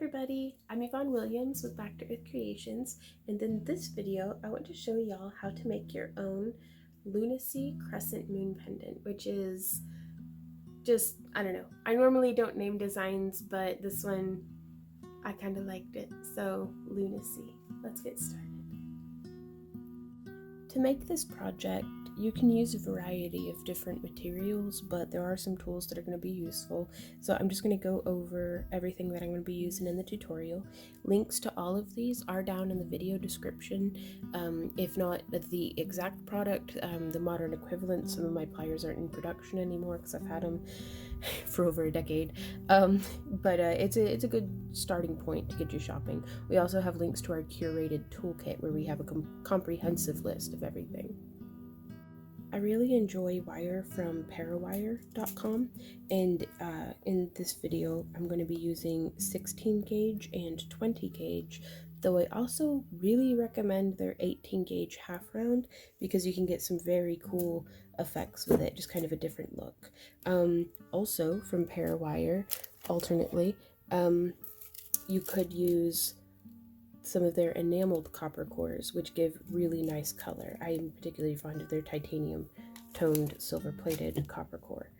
everybody, I'm Yvonne Williams with Back to Earth Creations, and in this video I want to show y'all how to make your own Lunacy crescent moon pendant, which is just, I don't know, I normally don't name designs, but this one I kind of liked it, so Lunacy. Let's get started. To make this project, you can use a variety of different materials, but there are some tools that are going to be useful. So I'm just going to go over everything that I'm going to be using in the tutorial. Links to all of these are down in the video description. If not the exact product, the modern equivalent. Some of my pliers aren't in production anymore because I've had them for over a decade. But it's a good starting point to get you shopping. We also have links to our curated toolkit where we have a comprehensive list of everything. I really enjoy wire from parawire.com, and in this video I'm going to be using 16 gauge and 20 gauge, though I also really recommend their 18 gauge half round because you can get some very cool effects with it, just kind of a different look. Also from Parawire, alternately, you could use some of their enameled copper cores, which give really nice color. I am particularly fond of their titanium toned silver plated copper core.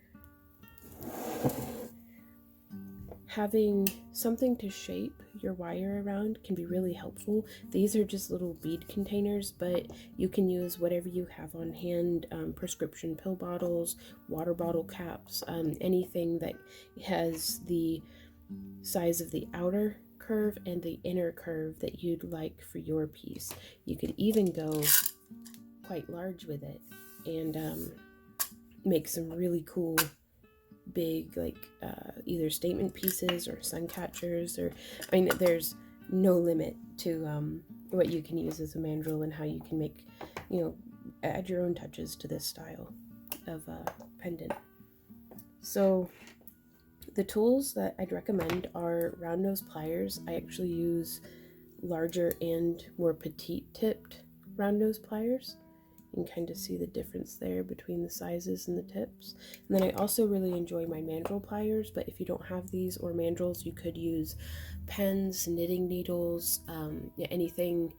Having something to shape your wire around can be really helpful. These are just little bead containers, but you can use whatever you have on hand, prescription pill bottles, water bottle caps, anything that has the size of the outer curve and the inner curve that you'd like for your piece. You could even go quite large with it and make some really cool big either statement pieces or sun catchers, or I mean there's no limit to what you can use as a mandrel and how you can make, add your own touches to this style of pendant. So the tools that I'd recommend are round nose pliers. I actually use larger and more petite tipped round nose pliers. You can kind of see the difference there between the sizes and the tips. And then I also really enjoy my mandrel pliers, but if you don't have these or mandrels, you could use pens, knitting needles, anything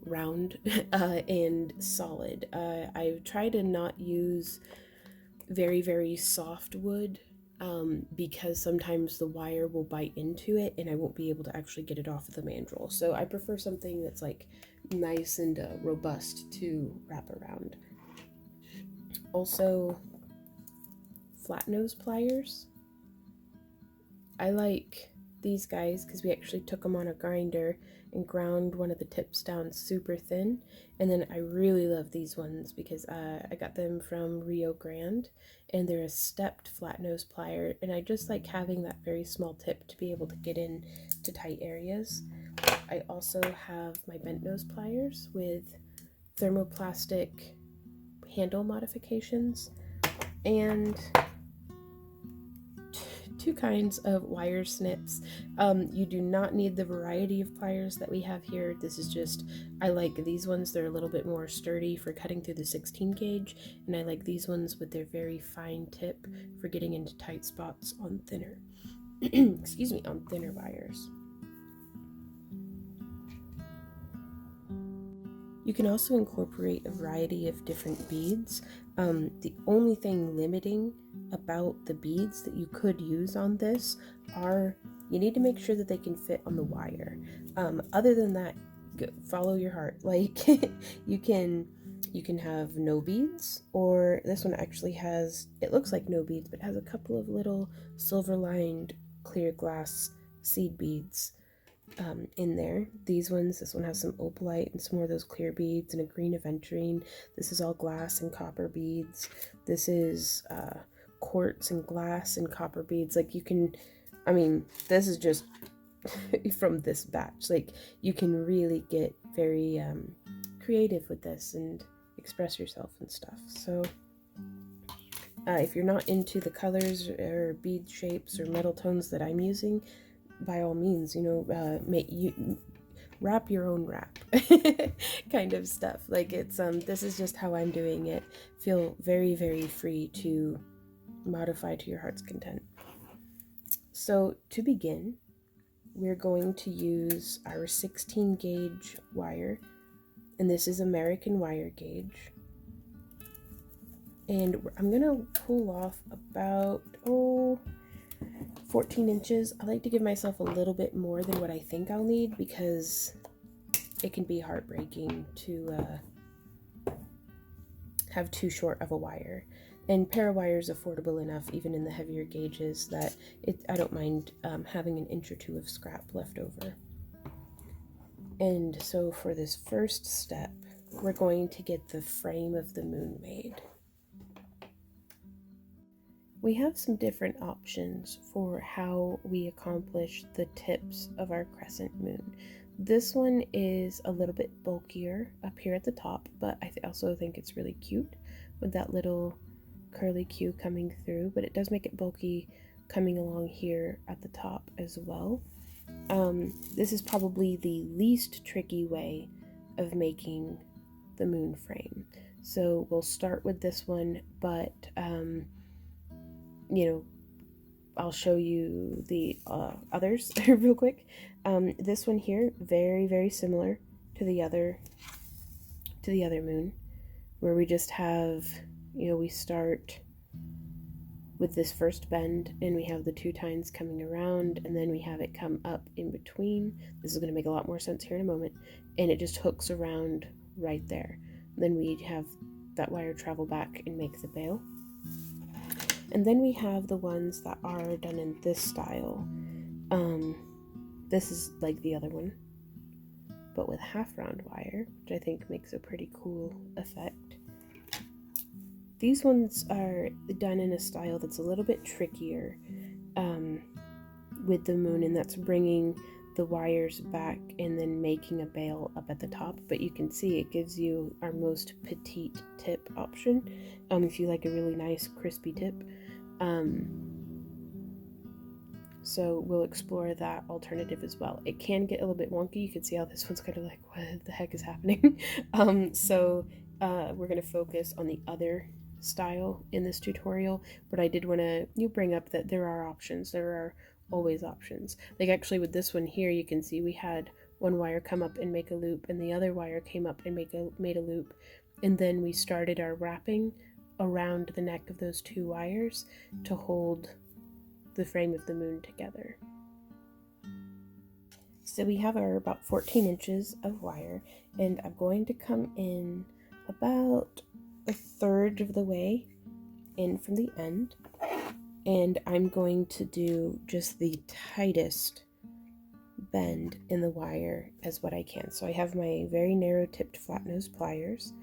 round and solid. I try to not use very, very soft wood, because sometimes the wire will bite into it and I won't be able to actually get it off of the mandrel. So I prefer something that's like nice and robust to wrap around. Also, flat nose pliers. I like these guys because we actually took them on a grinder and ground one of the tips down super thin. And then I really love these ones because I got them from Rio Grande, and they're a stepped flat nose plier, and I just like having that very small tip to be able to get in to tight areas. I also have my bent nose pliers with thermoplastic handle modifications, and two kinds of wire snips. You do not need the variety of pliers that we have here. This is just, I like these ones. They're a little bit more sturdy for cutting through the 16 gauge, and I like these ones with their very fine tip for getting into tight spots on thinner excuse me, on thinner wires. You can also incorporate a variety of different beads. The only thing limiting about the beads that you could use on this are you need to make sure that they can fit on the wire. Other than that, follow your heart. Like you can have no beads, or this one actually has, it looks like no beads, but has a couple of little silver lined clear glass seed beads in there. This one has some opalite and some more of those clear beads and a green aventurine. This is all glass and copper beads. This is quartz and glass and copper beads. Like you can, I mean, this is just from this batch. Like you can really get very creative with this and express yourself and stuff. So if you're not into the colors or bead shapes or metal tones that I'm using, by all means, wrap your own wrap kind of stuff. Like it's this is just how I'm doing it. Feel very, very free to modify to your heart's content. So to begin, we're going to use our 16 gauge wire, and this is American wire gauge. And I'm gonna pull off about 14 inches. I like to give myself a little bit more than what I think I'll need because it can be heartbreaking to have too short of a wire. And parawire is affordable enough, even in the heavier gauges, that I don't mind having an inch or two of scrap left over. And so for this first step, we're going to get the frame of the moon made. We have some different options for how we accomplish the tips of our crescent moon. This one is a little bit bulkier up here at the top, but I also think it's really cute with that little curly Q coming through, but it does make it bulky coming along here at the top as well. This is probably the least tricky way of making the moon frame. So we'll start with this one, but I'll show you the others real quick. This one here, very, very similar to the other moon, where we just have, we start with this first bend and we have the 2 tines coming around, and then we have it come up in between. This is going to make a lot more sense here in a moment, and it just hooks around right there. Then we have that wire travel back and make the bail. And then we have the ones that are done in this style. This is like the other one, but with half round wire, which I think makes a pretty cool effect. These ones are done in a style that's a little bit trickier with the moon, and that's bringing the wires back and then making a bail up at the top. But you can see it gives you our most petite tip option if you like a really nice crispy tip. So we'll explore that alternative as well. It can get a little bit wonky. You can see how this one's kind of like, what the heck is happening? So we're going to focus on the other style in this tutorial, but I did want to bring up that there are options. There are always options. Like actually with this one here, you can see we had one wire come up and make a loop, and the other wire came up and made a loop, and then we started our wrapping around the neck of those 2 wires to hold the frame of the moon together. So we have our about 14 inches of wire, and I'm going to come in about 1/3 of the way in from the end, and I'm going to do just the tightest bend in the wire as what I can. So I have my very narrow tipped flat nose pliers,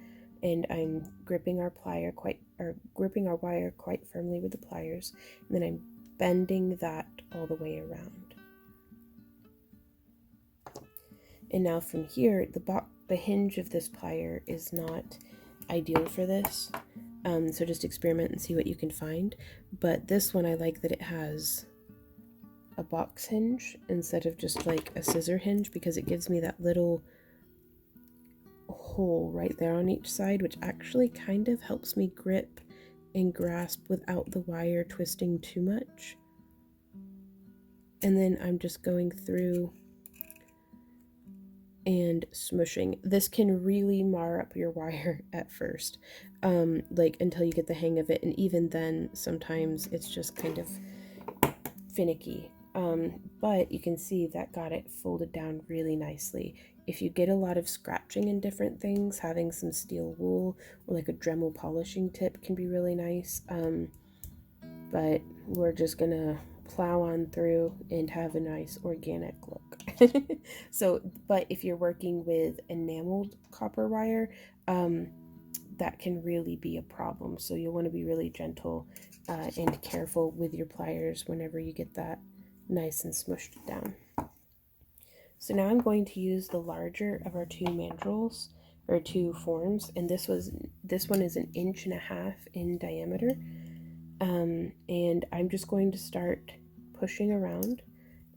and I'm gripping our wire quite firmly with the pliers, and then I'm bending that all the way around. And now from here, the hinge of this plier is not ideal for this, so just experiment and see what you can find. But this one, I like that it has a box hinge instead of just like a scissor hinge, because it gives me that little hole right there on each side, which actually kind of helps me grip and grasp without the wire twisting too much. And then I'm just going through and smushing. This can really mar up your wire at first, like until you get the hang of it, and even then sometimes it's just kind of finicky. But you can see that got it folded down really nicely. If you get a lot of scratching and different things, having some steel wool or like a Dremel polishing tip can be really nice. But we're just gonna plow on through and have a nice organic look. So, but if you're working with enameled copper wire, that can really be a problem. So you'll want to be really gentle and careful with your pliers whenever you get that nice and smushed down. So now I'm going to use the larger of our 2 mandrels, or 2 forms, and this one is 1.5 inches in diameter. And I'm just going to start pushing around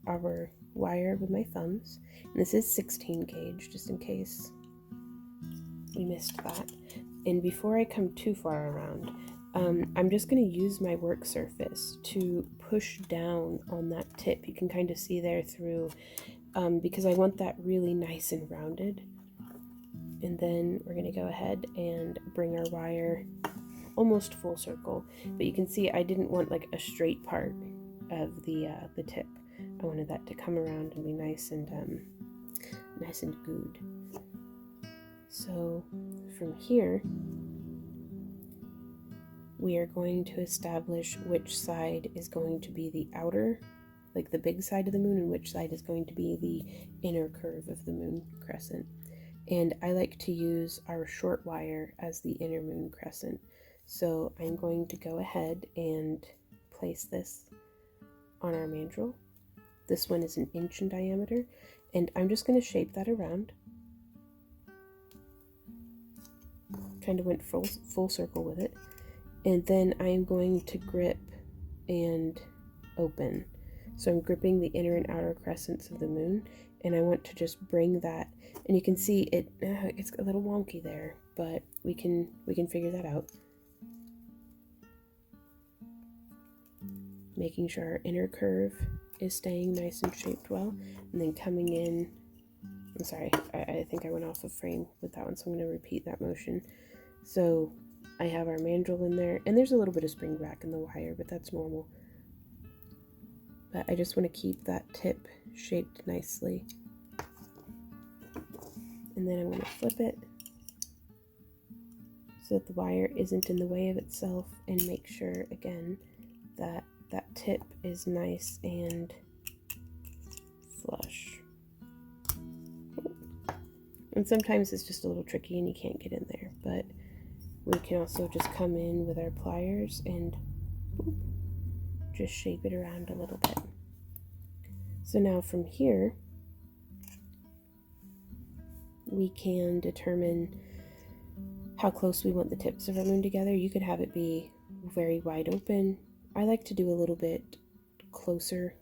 our wire with my thumbs. And this is 16 gauge, just in case we missed that. And before I come too far around, I'm just going to use my work surface to push down on that tip. You can kind of see there through, because I want that really nice and rounded. And then we're going to go ahead and bring our wire almost full circle. But you can see I didn't want like a straight part of the tip. I wanted that to come around and be nice and good. So from here, we are going to establish which side is going to be the outer, like the big side of the moon, and which side is going to be the inner curve of the moon crescent. And I like to use our short wire as the inner moon crescent. So I'm going to go ahead and place this on our mandrel. This one is 1 inch in diameter, and I'm just going to shape that around. Kind of went full circle with it. And then I'm going to grip and open. So I'm gripping the inner and outer crescents of the moon, and I want to just bring that, and you can see it's a little wonky there, but we can figure that out. Making sure our inner curve is staying nice and shaped well, and then coming in. I'm sorry, I think I went off of frame with that one, so I'm going to repeat that motion. So I have our mandrel in there, and there's a little bit of spring back in the wire, but that's normal. But I just want to keep that tip shaped nicely. And then I'm going to flip it so that the wire isn't in the way of itself, and make sure again that that tip is nice and flush. And sometimes it's just a little tricky and you can't get in there, but we can also just come in with our pliers and just shape it around a little bit. So now from here, we can determine how close we want the tips of our moon together. You could have it be very wide open. I like to do a little bit closer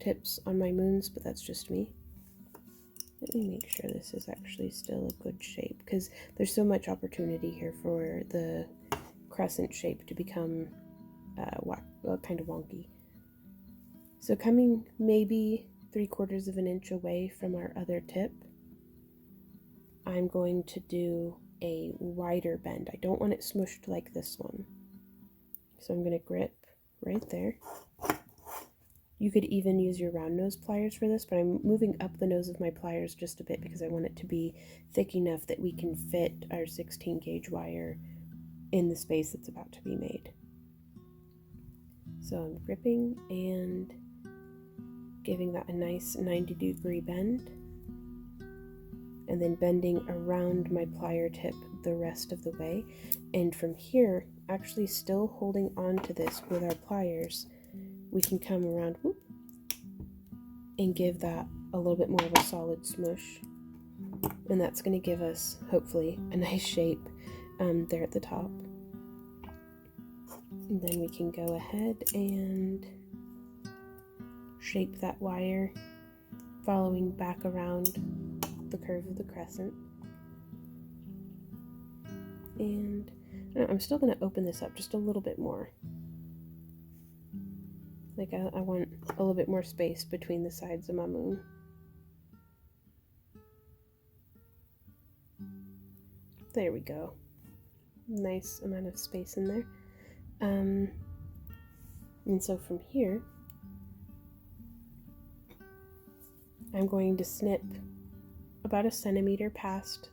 tips on my moons, but that's just me. Let me make sure this is actually still a good shape, because there's so much opportunity here for the crescent shape to become kind of wonky. So coming maybe 3/4 of an inch away from our other tip, I'm going to do a wider bend. I don't want it smushed like this one. So I'm going to grip right there. You could even use your round nose pliers for this, but I'm moving up the nose of my pliers just a bit because I want it to be thick enough that we can fit our 16 gauge wire in the space that's about to be made. So I'm gripping and giving that a nice 90-degree bend, and then bending around my plier tip the rest of the way. And from here, actually still holding on to this with our pliers, we can come around and give that a little bit more of a solid smush. And that's going to give us, hopefully, a nice shape there at the top. And then we can go ahead and shape that wire, following back around the curve of the crescent. And I'm still going to open this up just a little bit more. Like I want a little bit more space between the sides of my moon. There we go. Nice amount of space in there. And so from here, I'm going to snip about 1 centimeter past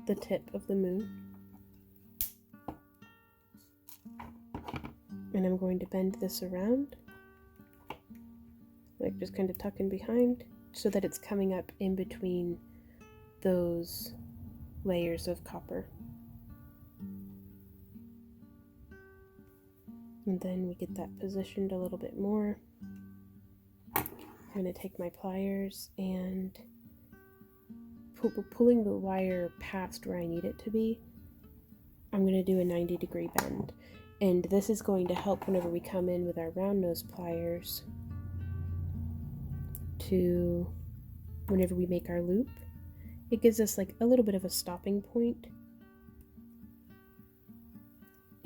the tip of the moon. And I'm going to bend this around, like just kind of tuck in behind, so that it's coming up in between those layers of copper. And then we get that positioned a little bit more. I'm going to take my pliers and pulling the wire past where I need it to be, I'm going to do a 90-degree bend. And this is going to help whenever we come in with our round nose pliers to, whenever we make our loop, it gives us like a little bit of a stopping point.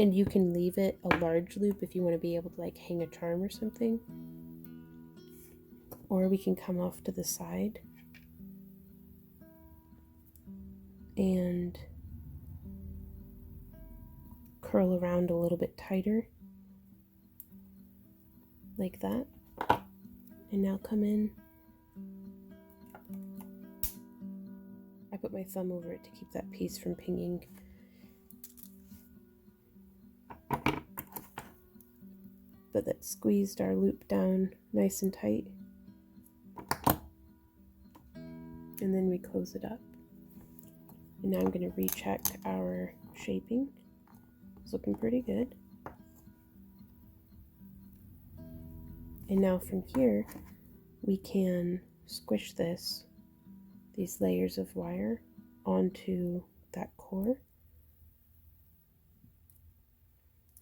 And you can leave it a large loop if you want to be able to like hang a charm or something. Or we can come off to the side and curl around a little bit tighter, like that. And now come in. I put my thumb over it to keep that piece from pinging. But that squeezed our loop down nice and tight. And then we close it up. And now I'm going to recheck our shaping. It's looking pretty good. And now from here, we can squish these layers of wire onto that core.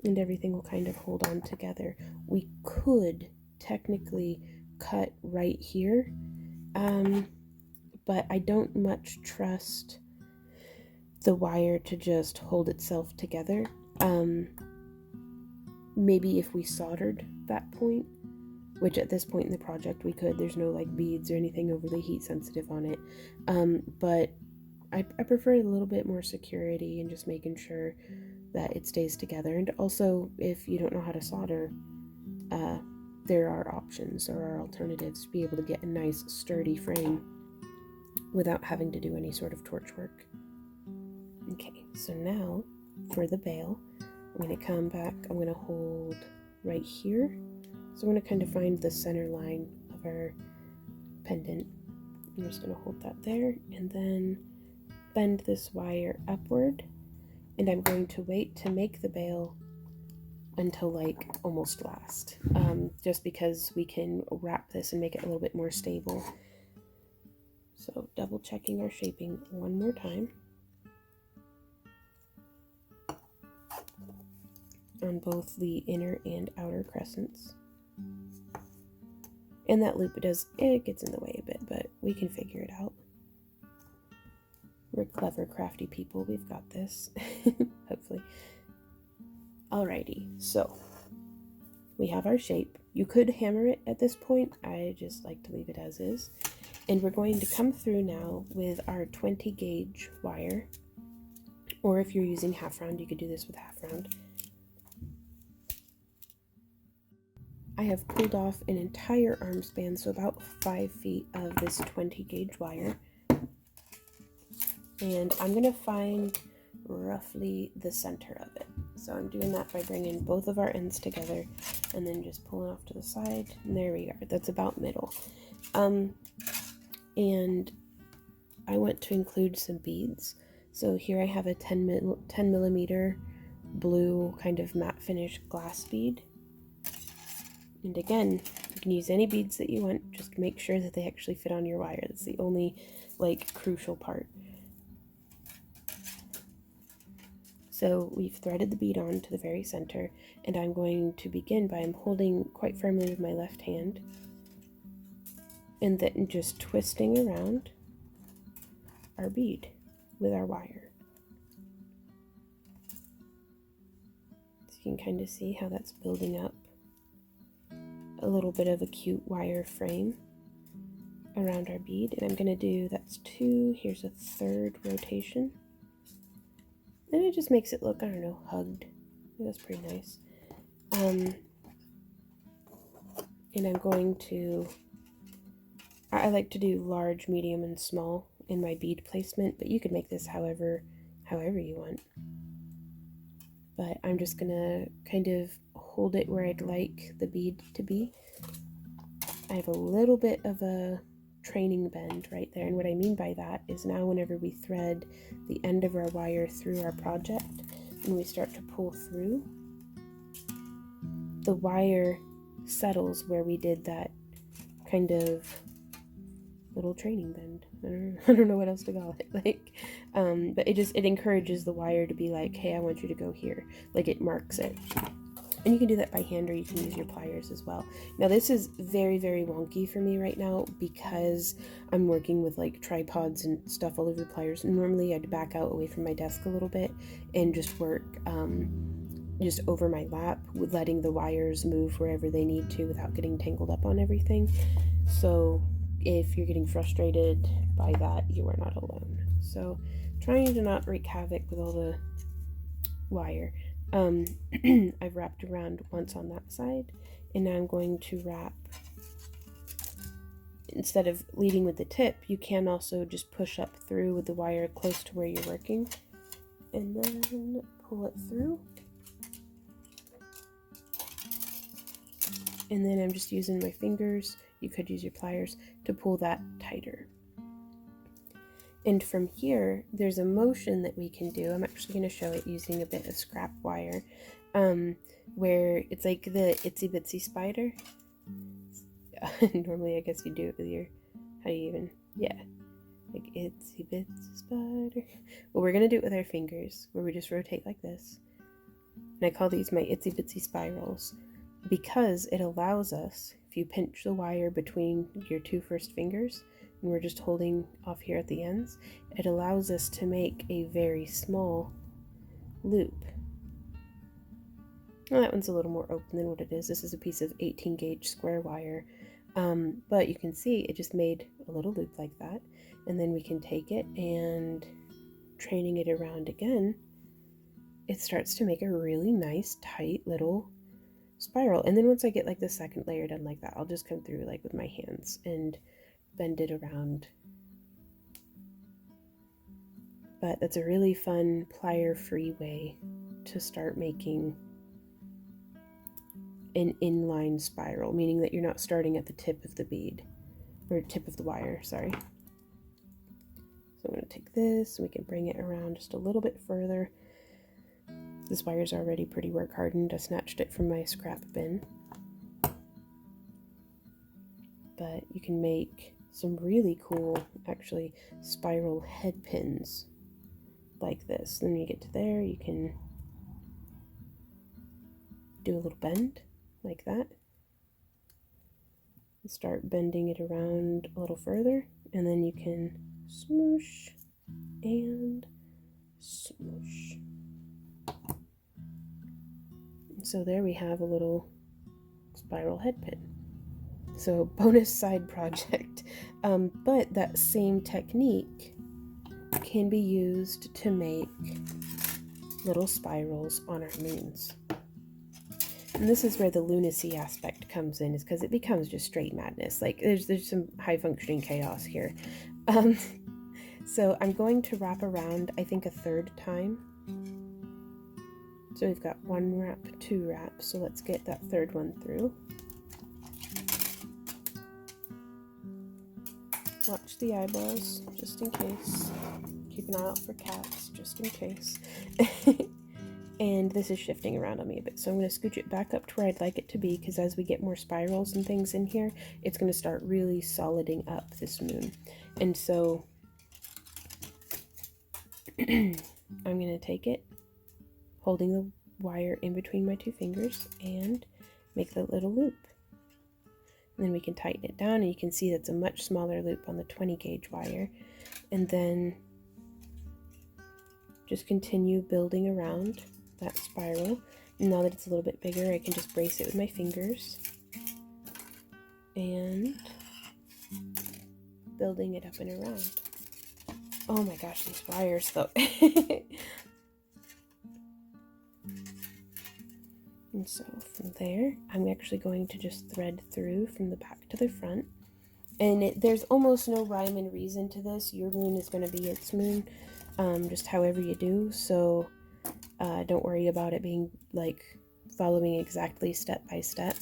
And everything will kind of hold on together. We could technically cut right here, but I don't much trust the wire to just hold itself together. Maybe if we soldered that point, which at this point in the project we could. There's no like beads or anything overly heat sensitive on it, but I prefer a little bit more security and just making sure that it stays together. And also, if you don't know how to solder, there are options or are alternatives to be able to get a nice sturdy frame without having to do any sort of torch work. Okay, so now for the bail, I'm going to come back, I'm going to hold right here. So I'm going to kind of find the center line of our pendant. I'm just going to hold that there and then bend this wire upward. And I'm going to wait to make the bail until like almost last, just because we can wrap this and make it a little bit more stable. So double checking our shaping one more time on both the inner and outer crescents. And that loop, it gets in the way a bit, but we can figure it out. We're clever, crafty people. We've got this, hopefully. Alrighty, so we have our shape. You could hammer it at this point. I just like to leave it as is. And we're going to come through now with our 20 gauge wire. Or if you're using half round, you could do this with half round. I have pulled off an entire arm span, so about 5 feet of this 20 gauge wire. And I'm going to find roughly the center of it. So I'm doing that by bringing both of our ends together and then just pulling off to the side. And there we are. That's about middle. And I want to include some beads. So here I have a 10 millimeter blue kind of matte finish glass bead. And again, you can use any beads that you want. Just make sure that they actually fit on your wire. That's the only like crucial part. So we've threaded the bead on to the very center, and I'm going to begin by holding quite firmly with my left hand and then just twisting around our bead with our wire. So you can kind of see how that's building up a little bit of a cute wire frame around our bead. And I'm going to do, that's 2, here's a 3rd rotation. And it just makes it look, I don't know, hugged. That's pretty nice. And I'm going to, I like to do large, medium, and small in my bead placement, but you could make this however you want. But I'm just gonna kind of hold it where I'd like the bead to be. I have a little bit of a training bend right there, and what I mean by that is now whenever we thread the end of our wire through our project and we start to pull through, the wire settles where we did that kind of little training bend. I don't know what else to call it, like, but it encourages the wire to be like, hey, I want you to go here, like it marks it. And you can do that by hand, or you can use your pliers as well. Now this is very, very wonky for me right now because I'm working with like tripods and stuff all over the pliers. Normally I'd back out away from my desk a little bit and just work just over my lap, with letting the wires move wherever they need to without getting tangled up on everything. So if you're getting frustrated by that, you are not alone. So trying to not wreak havoc with all the wire. I've wrapped around once on that side, and now I'm going to wrap, instead of leading with the tip, you can also just push up through with the wire close to where you're working, and then pull it through. And then I'm just using my fingers, you could use your pliers, to pull that tighter. And from here, there's a motion that we can do. I'm actually going to show it using a bit of scrap wire, where it's like the itsy bitsy spider. Normally, I guess you do it with your, how do you even, yeah, like itsy bitsy spider. Well, we're going to do it with our fingers, where we just rotate like this. And I call these my itsy bitsy spirals, because it allows us, if you pinch the wire between your two first fingers, and we're just holding off here at the ends, it allows us to make a very small loop. Well, that one's a little more open than what it is. This is a piece of 18 gauge square wire, but you can see it just made a little loop like that. And then we can take it, and training it around again, it starts to make a really nice tight little spiral. And then once I get like the second layer done like that, I'll just come through like with my hands and bend it around. But that's a really fun plier free way to start making an inline spiral, meaning that you're not starting at the tip of the bead, or tip of the wire, sorry. So I'm going to take this, and we can bring it around just a little bit further. This wire's already pretty work hardened. I snatched it from my scrap bin. But you can make some really cool, actually, spiral head pins like this. Then when you get to there, you can do a little bend like that. And start bending it around a little further, and then you can smoosh and smoosh. And so there we have a little spiral head pin. So bonus side project, but that same technique can be used to make little spirals on our moons. And this is where the lunacy aspect comes in, is because it becomes just straight madness. Like there's some high functioning chaos here. So I'm going to wrap around, I think, a third time. So we've got one wrap, two wraps, so let's get that third one through. Watch the eyeballs, just in case. Keep an eye out for cats, just in case. And this is shifting around on me a bit, so I'm going to scooch it back up to where I'd like it to be, because as we get more spirals and things in here, it's going to start really soliding up this moon. And so I'm going to take it, holding the wire in between my two fingers, and make the little loop. And then we can tighten it down, and you can see that's a much smaller loop on the 20 gauge wire. And then just continue building around that spiral. And now that it's a little bit bigger, I can just brace it with my fingers. And building it up and around. Oh my gosh, these wires though. And so from there, I'm actually going to just thread through from the back to the front. And there's almost no rhyme and reason to this. Your moon is going to be its moon, just however you do. So don't worry about it being like following exactly step by step.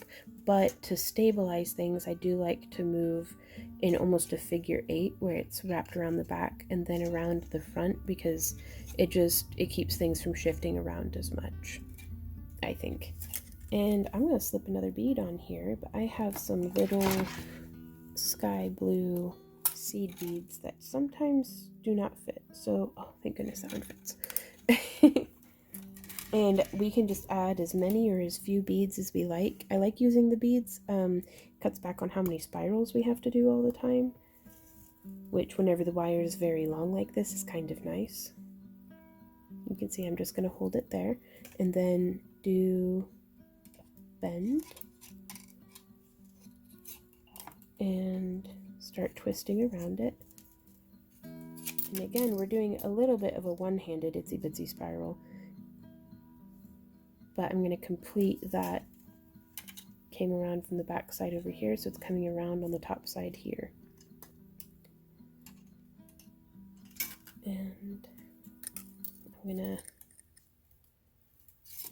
But to stabilize things, I do like to move in almost a figure 8, where it's wrapped around the back and then around the front, because it keeps things from shifting around as much, I think. And I'm going to slip another bead on here, but I have some little sky blue seed beads that sometimes do not fit. So, oh, thank goodness that one fits. And we can just add as many or as few beads as we like. I like using the beads. Cuts back on how many spirals we have to do all the time, which whenever the wire is very long like this is kind of nice. You can see I'm just going to hold it there, and then do bend and start twisting around it. And again, we're doing a little bit of a one-handed itsy bitsy spiral, but I'm going to complete that. Came around from the back side over here, so it's coming around on the top side here. And I'm gonna,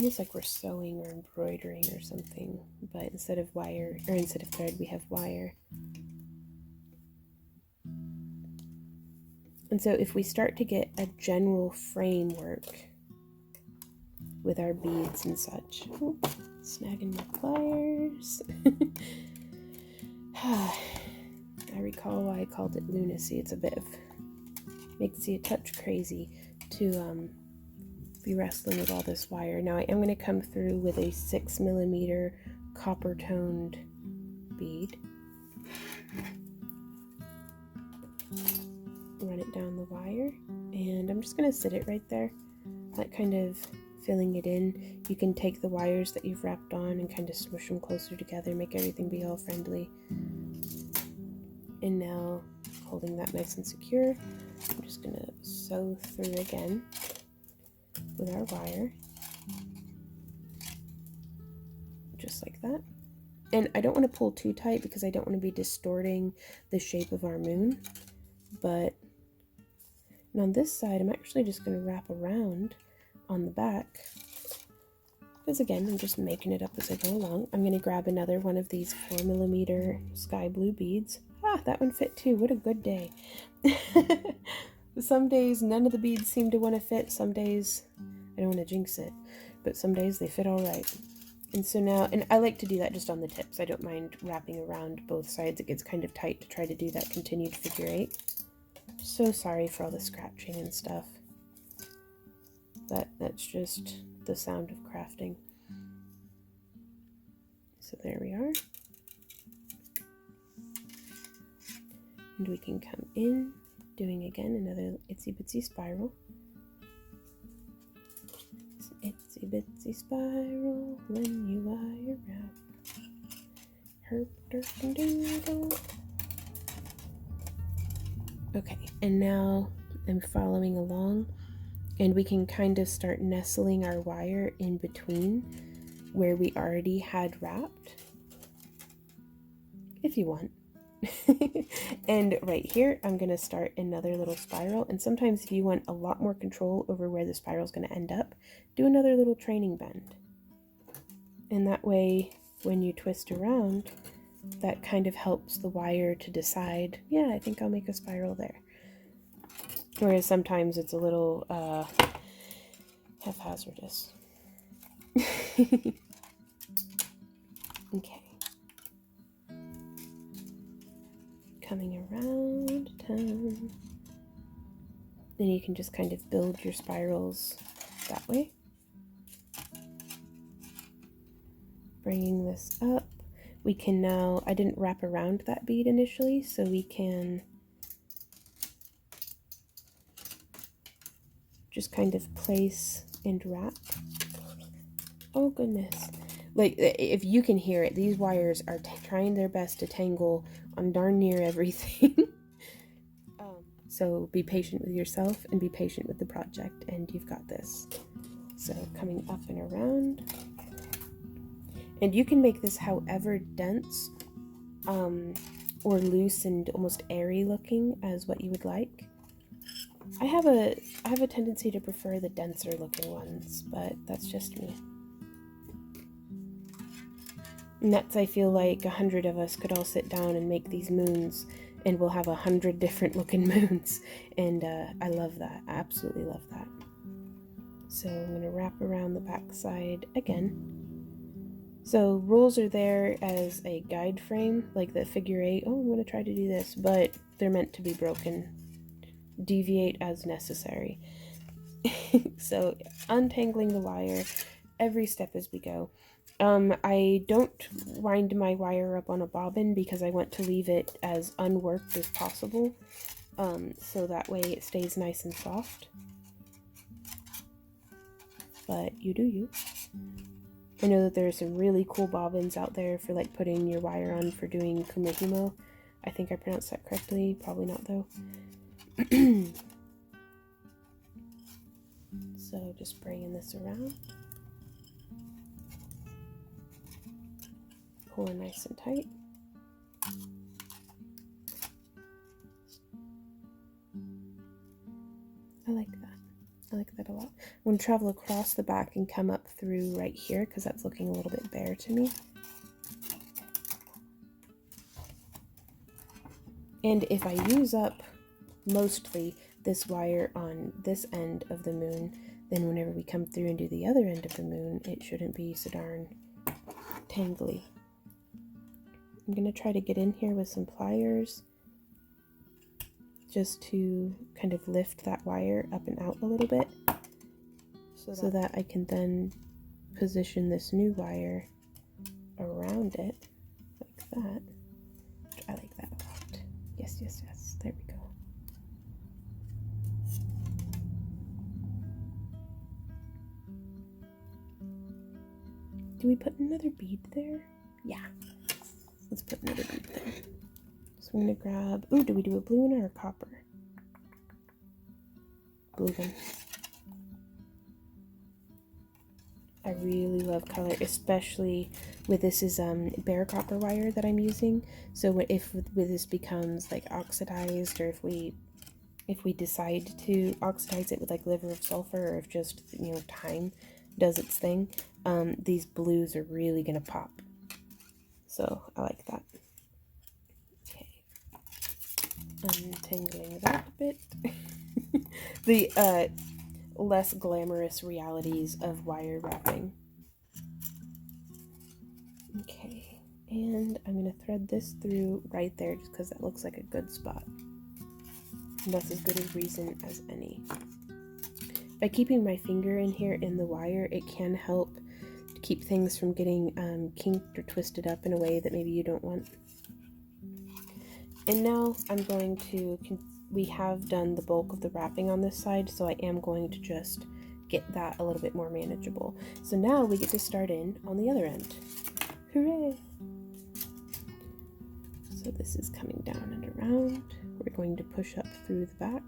almost like we're sewing or embroidering or something, but instead of wire, or instead of thread, we have wire. And so if we start to get a general framework with our beads and such, oh, snagging my pliers. I recall why I called it Lunacy. It's a bit of, makes you a touch crazy to be wrestling with all this wire. Now I am going to come through with a 6mm copper toned bead. Run it down the wire, and I'm just going to sit it right there, like kind of filling it in. You can take the wires that you've wrapped on and kind of smush them closer together, make everything be all friendly. And now, holding that nice and secure, I'm just going to sew through again with our wire, just like that. And I don't want to pull too tight because I don't want to be distorting the shape of our moon, but and on this side, I'm actually just going to wrap around on the back, because again, I'm just making it up as I go along. I'm going to grab another one of these 4mm sky blue beads. Ah, that one fit too. What a good day. Some days, none of the beads seem to want to fit. Some days, I don't want to jinx it, but some days they fit all right. And so now, and I like to do that just on the tips. I don't mind wrapping around both sides. It gets kind of tight to try to do that continued figure 8. So sorry for all the scratching and stuff. That's just the sound of crafting. So there we are. And we can come in, doing again another itsy bitsy spiral. Itsy bitsy spiral when you wire wrap. Herp derp and doodle. Okay, and now I'm following along, and we can kind of start nestling our wire in between where we already had wrapped, if you want. And right here, I'm going to start another little spiral, and sometimes if you want a lot more control over where the spiral is going to end up, do another little training bend. And that way, when you twist around, that kind of helps the wire to decide, yeah, I think I'll make a spiral there. Whereas sometimes it's a little haphazardous. Okay. Coming around town. Then you can just kind of build your spirals that way. Bringing this up. We can now, I didn't wrap around that bead initially, so we can just kind of place and wrap. Oh goodness. Like, if you can hear it, these wires are trying their best to tangle on darn near everything. So be patient with yourself and be patient with the project, and you've got this. So coming up and around. And you can make this however dense or loose and almost airy looking as what you would like. I have a tendency to prefer the denser looking ones, but that's just me. And that's, I feel like 100 of us could all sit down and make these moons, and we'll have 100 different looking moons. And I love that. I absolutely love that. So I'm going to wrap around the back side again. So rules are there as a guide frame, like the figure 8. Oh, I'm going to try to do this, but they're meant to be broken. Deviate as necessary. So untangling the wire every step as we go. I don't wind my wire up on a bobbin because I want to leave it as unworked as possible, so that way it stays nice and soft. But you do you. I know that there are some really cool bobbins out there for like putting your wire on for doing kumihimo. I think I pronounced that correctly, probably not though. So just bringing this around. Pull it nice and tight. I like that. I like that a lot. I'm going to travel across the back and come up through right here because that's looking a little bit bare to me. And if I use up mostly this wire on this end of the moon, then whenever we come through and do the other end of the moon, it shouldn't be so darn tangly. I'm going to try to get in here with some pliers just to kind of lift that wire up and out a little bit so that I can then position this new wire around it like that. I like that a lot. Yes, yes, yes. There we go. Do we put another bead there? Yeah. Let's put another bead there. So I'm going to grab... Ooh, do we do a blue one or a copper? Blue one. I really love color, especially with this is bare copper wire that I'm using. So if this becomes like oxidized, or if we decide to oxidize it with like liver of sulfur, or if just, you know, time does its thing, these blues are really gonna pop. So I like that. Okay, untangling that a bit. The less glamorous realities of wire wrapping. Okay, and I'm going to thread this through right there just because that looks like a good spot. And that's as good a reason as any. By keeping my finger in here in the wire, it can help keep things from getting kinked or twisted up in a way that maybe you don't want. And now I'm going to, we have done the bulk of the wrapping on this side, so I am going to just get that a little bit more manageable. So now we get to start in on the other end. Hooray! So this is coming down and around. We're going to push up through the back.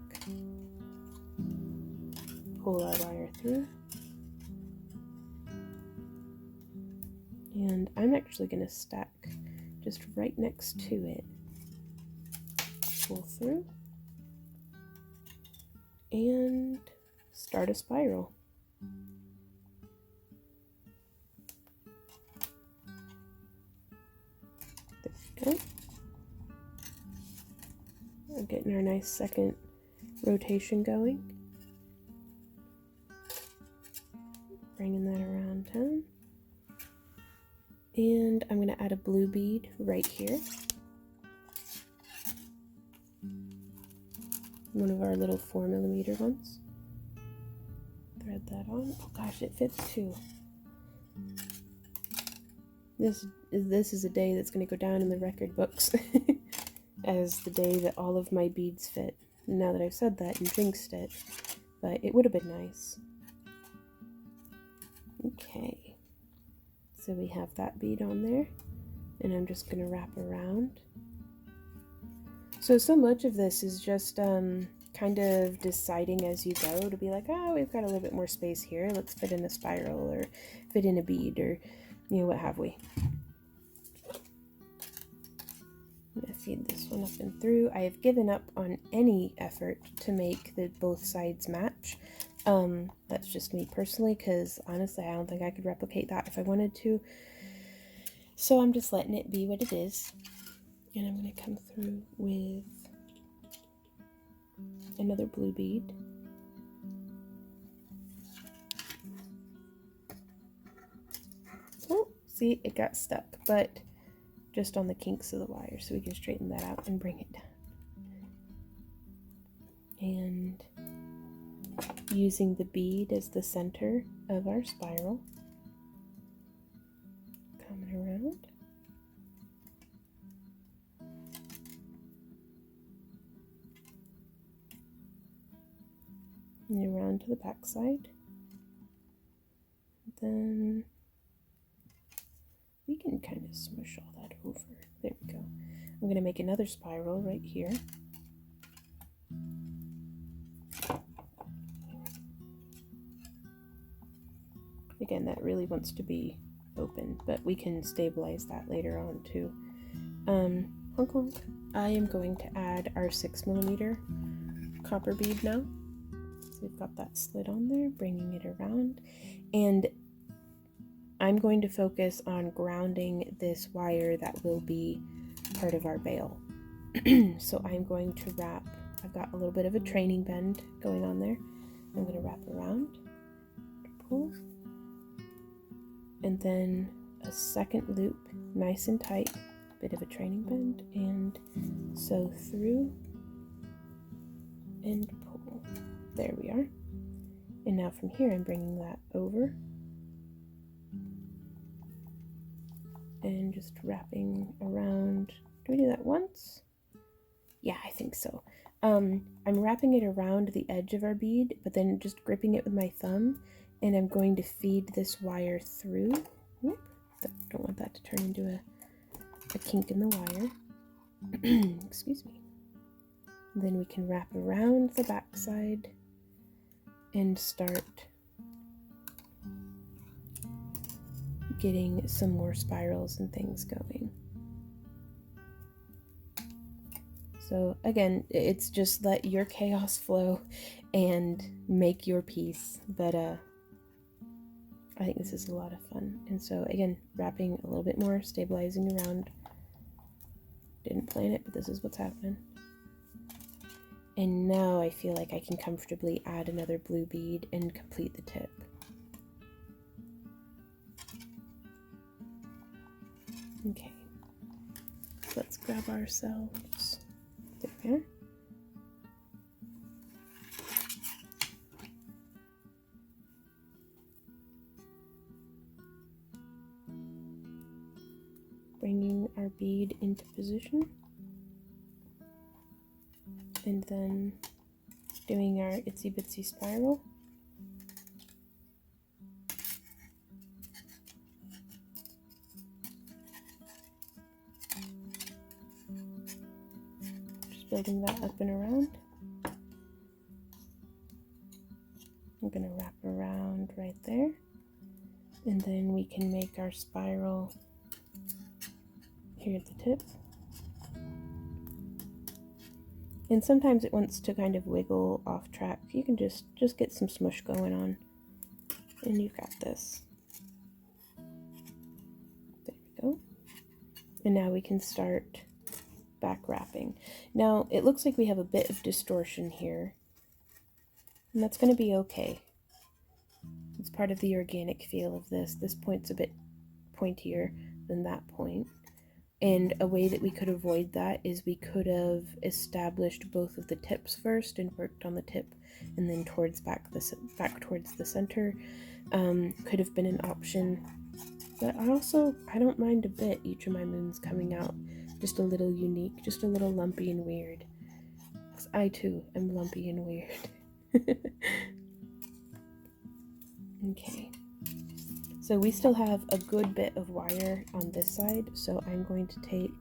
Pull our wire through. And I'm actually going to stack just right next to it. Pull through. And start a spiral. There we go. We're getting our nice second rotation going. Bringing that around town. And I'm going to add a blue bead right here. One of our little 4mm ones. Thread that on. Oh gosh, it fits too. This is a day that's going to go down in the record books as the day that all of my beads fit. Now that I've said that and jinxed it, but it would have been nice. Okay, so we have that bead on there, and I'm just going to wrap around. So much of this is just kind of deciding as you go to be like, oh, we've got a little bit more space here. Let's fit in a spiral or fit in a bead or, you know, what have we. I'm going to feed this one up and through. I have given up on any effort to make both sides match. That's just me personally, because honestly, I don't think I could replicate that if I wanted to. So I'm just letting it be what it is. And I'm going to come through with another blue bead. Oh, see, it got stuck, but just on the kinks of the wire, so we can straighten that out and bring it down. And using the bead as the center of our spiral, coming around. And around to the back side. Then We can kind of smush all that over. There we go. I'm going to make another spiral right here. Again, that really wants to be open, but we can stabilize that later on too. Honk honk. I am going to add our 6mm copper bead now. So we've got that slid on there, bringing it around, and I'm going to focus on grounding this wire that will be part of our veil. So I'm going to wrap, I've got a little bit of a training bend going on there. I'm going to wrap around, pull, and then a second loop, nice and tight, bit of a training bend, and sew through and pull. There we are. And now from here I'm bringing that over and just wrapping around. Do we do that once? Yeah, I think so. I'm wrapping it around the edge of our bead, but then just gripping it with my thumb, and I'm going to feed this wire through. Whoop, don't want that to turn into a kink in the wire. Excuse me. Then we can wrap around the back side and start getting some more spirals and things going. So again, it's just let your chaos flow and make your piece, but I think this is a lot of fun. And so again, wrapping a little bit more, stabilizing around. Didn't plan it, but this is what's happening. And now I feel like I can comfortably add another blue bead and complete the tip. Okay, let's grab ourselves. There we are. Bringing our bead into position, and then doing our itsy bitsy spiral. Just building that up and around. I'm going to wrap around right there, and then we can make our spiral here at the tip. And sometimes it wants to kind of wiggle off track. You can just get some smush going on, and you've got this. There we go. And now we can start back wrapping. Now it looks like we have a bit of distortion here, and that's going to be okay. It's part of the organic feel of this. This point's a bit pointier than that point. And a way that we could avoid that is we could have established both of the tips first and worked on the tip and then back towards the center. Could have been an option. But I don't mind a bit each of my moons coming out just a little unique, just a little lumpy and weird. Because I too am lumpy and weird. Okay. So we still have a good bit of wire on this side, so I'm going to take,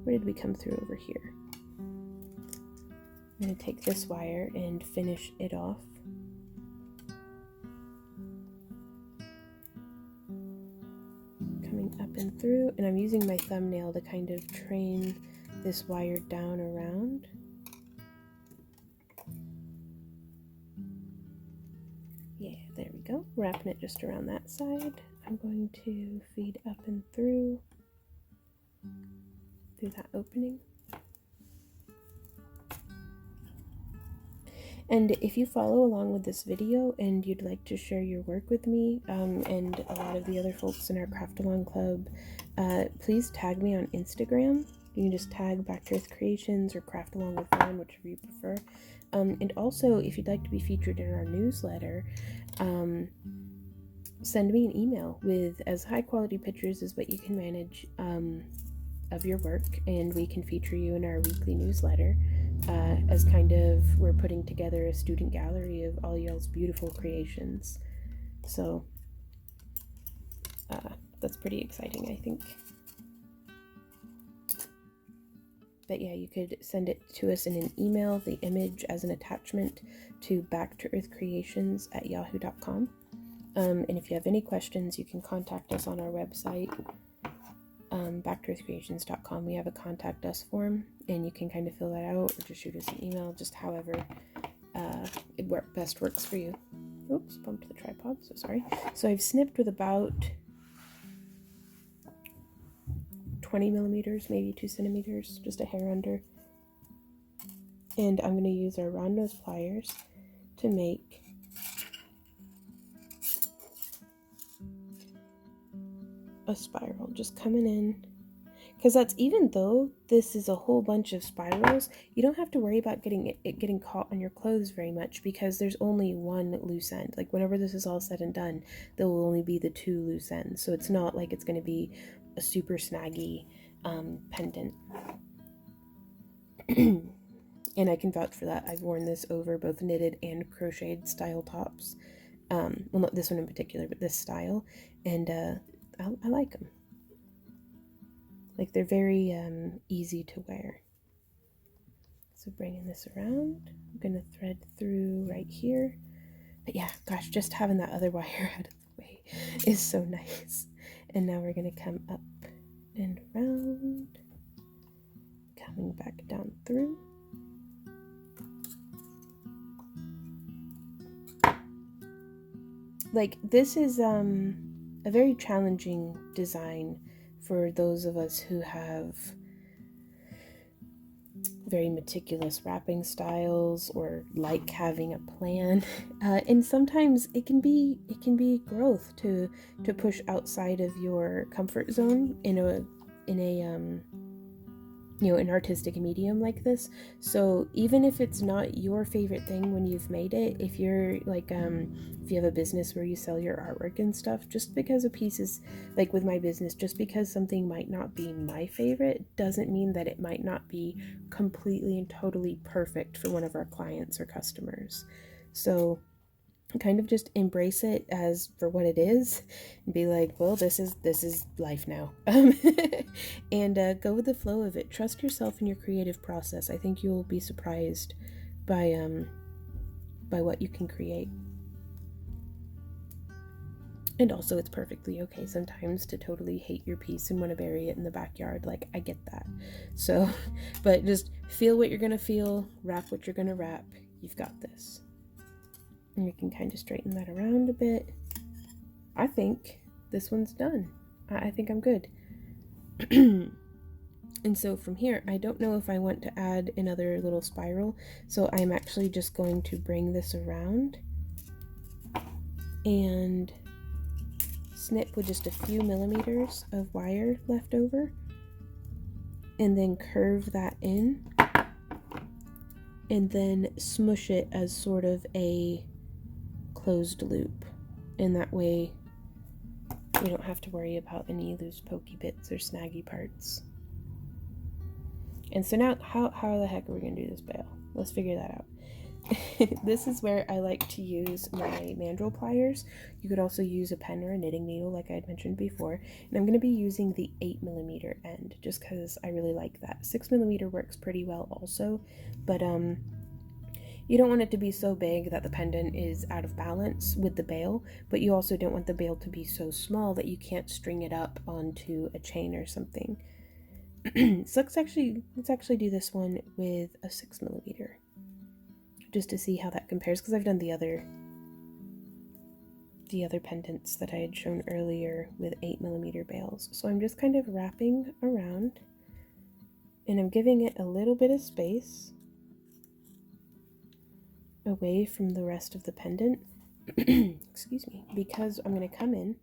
where did we come through over here? I'm going to take this wire and finish it off. Coming up and through, and I'm using my thumbnail to kind of train this wire down around. Yeah, there we go. Wrapping it just around that side. I'm going to feed up and through that opening. And if you follow along with this video and you'd like to share your work with me and a lot of the other folks in our Craft Along Club, please tag me on Instagram. You can just tag Back to Earth Creations or Craft Along with Dawn, whichever you prefer. And also, if you'd like to be featured in our newsletter, send me an email with as high quality pictures as what you can manage of your work, and we can feature you in our weekly newsletter as kind of, we're putting together a student gallery of all y'all's beautiful creations. So that's pretty exciting, I think. But yeah, you could send it to us in an email, the image as an attachment to backtoearthcreations@yahoo.com. And if you have any questions, you can contact us on our website, backtoearthcreations.com. We have a contact us form, and you can kind of fill that out or just shoot us an email, just however it best works for you. Oops, bumped the tripod, so sorry. So I've snipped with about 20 millimeters, maybe 2 centimeters, just a hair under. And I'm going to use our round nose pliers to make a spiral, just coming in. Because that's, even though this is a whole bunch of spirals, you don't have to worry about it getting caught on your clothes very much, because there's only one loose end. Like whenever this is all said and done, there will only be the 2 loose ends. So it's not like it's going to be a super snaggy pendant. And I can vouch for that. I've worn this over both knitted and crocheted style tops. Well, not this one in particular, but this style. And I like them. Like, they're very easy to wear. So bringing this around, I'm going to thread through right here. But yeah, gosh, just having that other wire out of the way is so nice. And now we're going to come up and around, coming back down through. Like, this is a very challenging design for those of us who have very meticulous wrapping styles or like having a plan, and sometimes it can be growth to push outside of your comfort zone in a an artistic medium like this. So even if it's not your favorite thing when you've made it, if you're like if you have a business where you sell your artwork and stuff, just because a piece is, like with my business, just because something might not be my favorite doesn't mean that it might not be completely and totally perfect for one of our clients or customers. So kind of just embrace it as for what it is and be like, well, this is life now. And go with the flow of it. Trust yourself in your creative process. I think you'll be surprised by what you can create. And also, it's perfectly okay sometimes to totally hate your piece and want to bury it in the backyard. Like, I get that. So, but just feel what you're gonna feel, wrap what you're gonna wrap. You've got this. And we can kind of straighten that around a bit. I think this one's done. I think I'm good. And so from here, I don't know if I want to add another little spiral. So I'm actually just going to bring this around and snip with just a few millimeters of wire left over. And then curve that in. And then smush it as sort of a closed loop, and that way you don't have to worry about any loose pokey bits or snaggy parts. And so now how the heck are we gonna do this bail? Let's figure that out. This is where I like to use my mandrel pliers. You could also use a pen or a knitting needle like I had mentioned before, and I'm going to be using the 8mm end just because I really like that. 6mm works pretty well also, but you don't want it to be so big that the pendant is out of balance with the bail, but you also don't want the bail to be so small that you can't string it up onto a chain or something. So let's actually do this one with a 6mm, just to see how that compares, because I've done the other pendants that I had shown earlier with 8mm bails. So I'm just kind of wrapping around, and I'm giving it a little bit of space away from the rest of the pendant. Excuse me, because I'm going to come in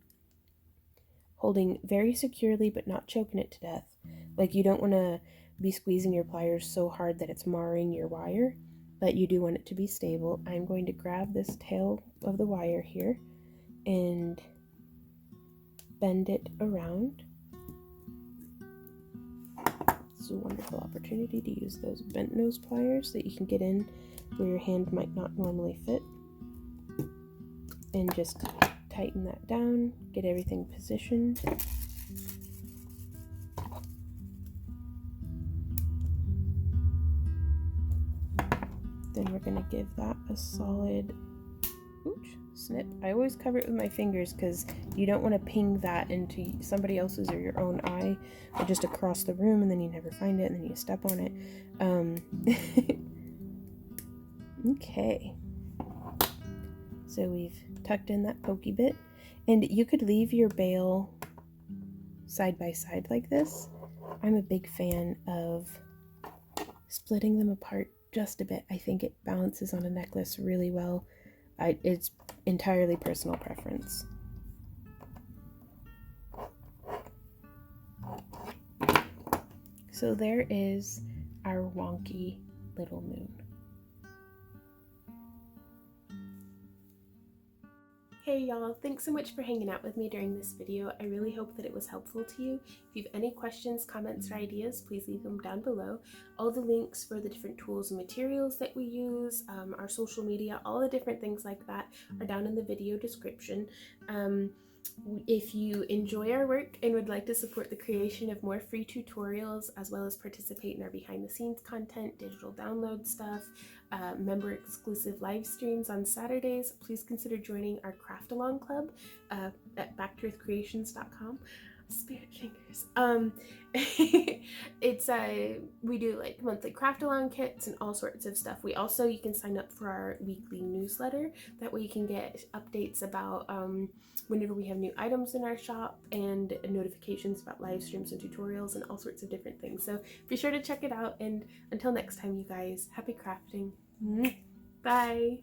holding very securely but not choking it to death. Like, you don't want to be squeezing your pliers so hard that it's marring your wire, but you do want it to be stable. I'm going to grab this tail of the wire here and bend it around. This is a wonderful opportunity to use those bent nose pliers that you can get in where your hand might not normally fit, and just tighten that down, get everything positioned. Then we're going to give that a solid snip. I always cover it with my fingers because you don't want to ping that into somebody else's or your own eye, or just across the room and then you never find it and then you step on it. Okay, so we've tucked in that pokey bit, and you could leave your bail side by side like this. I'm a big fan of splitting them apart just a bit. I think it balances on a necklace really well. It's entirely personal preference. So there is our wonky little moon. Hey y'all, thanks so much for hanging out with me during this video. I really hope that it was helpful to you. If you have any questions, comments, or ideas, please leave them down below. All the links for the different tools and materials that we use, our social media, all the different things like that are down in the video description. If you enjoy our work and would like to support the creation of more free tutorials, as well as participate in our behind the scenes content, digital download stuff, member exclusive live streams on Saturdays, please consider joining our craft along club at backtooearthcreations.com. Spirit fingers. It's we do like monthly craft along kits and all sorts of stuff. You can sign up for our weekly newsletter. That way you can get updates about whenever we have new items in our shop, and notifications about live streams and tutorials and all sorts of different things. So be sure to check it out, and until next time, you guys, happy crafting. Bye.